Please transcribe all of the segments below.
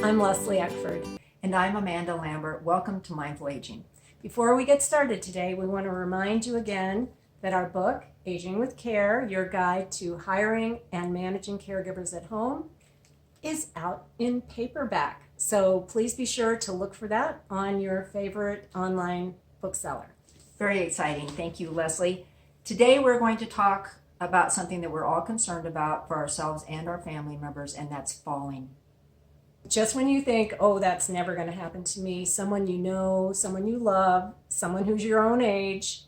I'm Leslie Eckford. And I'm Amanda Lambert. Welcome to Mindful Aging. Before we get started today, we want to remind you again that our book, Aging with Care, Your Guide to Hiring and Managing Caregivers at Home, is out in paperback. So please be sure to look for that on your favorite online bookseller. Very exciting. Thank you, Leslie. Today we're going to talk about something that we're all concerned about for ourselves and our family members, and that's falling. Just when you think, oh, that's never going to happen to me, someone you know, someone you love, someone who's your own age,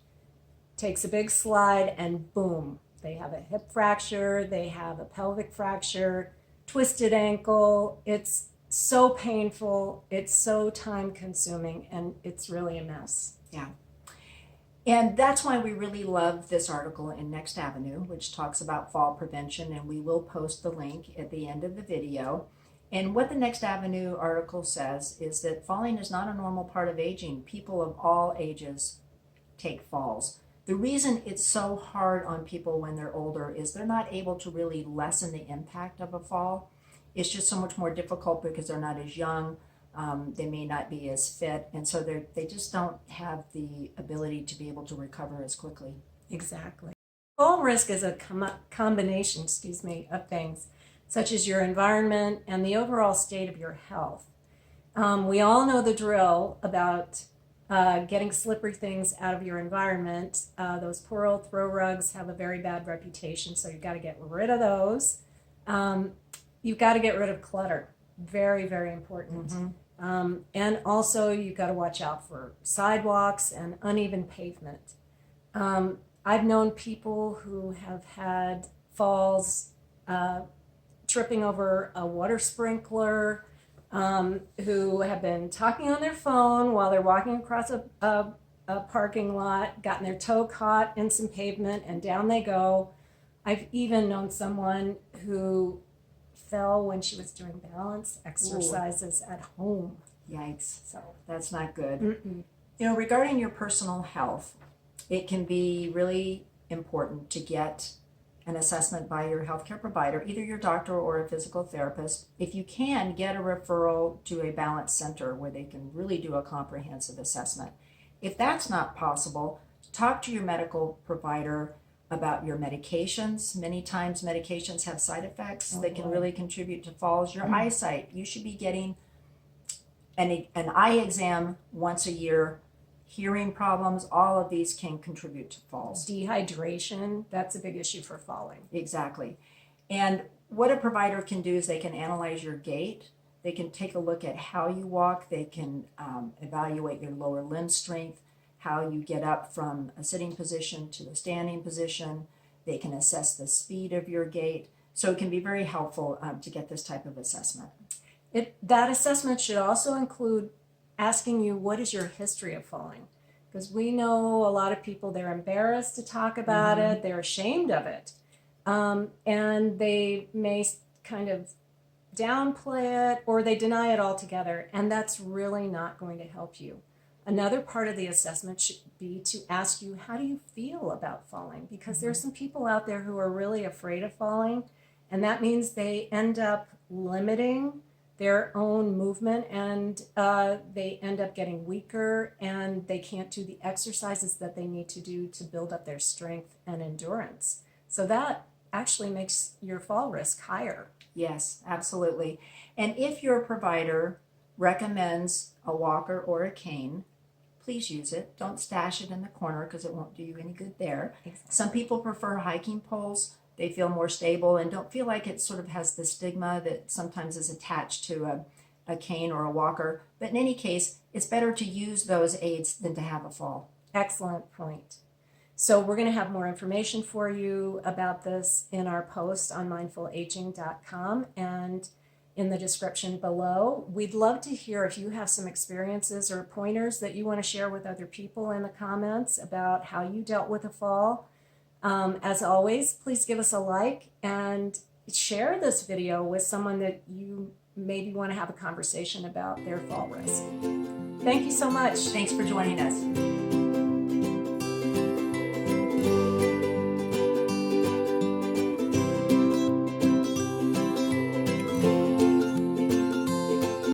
takes a big slide and boom, they have a hip fracture, they have a pelvic fracture, twisted ankle. It's so painful, it's so time consuming, and it's really a mess. Yeah. And that's why we really love this article in Next Avenue, which talks about fall prevention, and we will post the link at the end of the video. And what the Next Avenue article says is that falling is not a normal part of aging. People of all ages take falls. The reason it's so hard on people when they're older is they're not able to really lessen the impact of a fall. It's just so much more difficult because they're not as young. They may not be as fit, and so they just don't have the ability to be able to recover as quickly. Exactly. Fall risk is a combination, of things, such as your environment and the overall state of your health. We all know the drill about getting slippery things out of your environment. Those poor old throw rugs have a very bad reputation, so you've got to get rid of those. You've got to get rid of clutter. Very, very important. Mm-hmm. And also you've got to watch out for sidewalks and uneven pavement. I've known people who have had falls, tripping over a water sprinkler, who have been talking on their phone while they're walking across a parking lot, gotten their toe caught in some pavement, and down they go. I've even known someone who fell when she was doing balance exercises at home. Yikes. So that's not good. Mm-mm. You know, regarding your personal health, it can be really important to get an assessment by your healthcare provider, either your doctor or a physical therapist. If you can, get a referral to a balance center where they can really do a comprehensive assessment. If that's not possible, talk to your medical provider about your medications. Many times medications have side effects that can really contribute to falls. Your eyesight, you should be getting an eye exam once a year. Hearing problems, all of these can contribute to falls. Dehydration, that's a big issue for falling. Exactly. And what a provider can do is they can analyze your gait. They can take a look at how you walk. They can evaluate your lower limb strength, how you get up from a sitting position to a standing position. They can assess the speed of your gait. So it can be very helpful to get this type of assessment. That assessment should also include asking you, what is your history of falling? Because we know a lot of people, they're embarrassed to talk about it, they're ashamed of it. And they may kind of downplay it or they deny it altogether. And that's really not going to help you. Another part of the assessment should be to ask you, how do you feel about falling? Because there's some people out there who are really afraid of falling, and that means they end up limiting their own movement, and they end up getting weaker, and they can't do the exercises that they need to do to build up their strength and endurance. So that actually makes your fall risk higher. Yes, absolutely. And if your provider recommends a walker or a cane, please use it. Don't stash it in the corner because it won't do you any good there. Exactly. Some people prefer hiking poles. They feel more stable and don't feel like it sort of has the stigma that sometimes is attached to a cane or a walker. But in any case, it's better to use those aids than to have a fall. Excellent point. So we're going to have more information for you about this in our post on mindfulaging.com and in the description below. We'd love to hear if you have some experiences or pointers that you want to share with other people in the comments about how you dealt with a fall. As always, please give us a like and share this video with someone that you maybe want to have a conversation about their fall risk. Thank you so much. Thanks for joining us.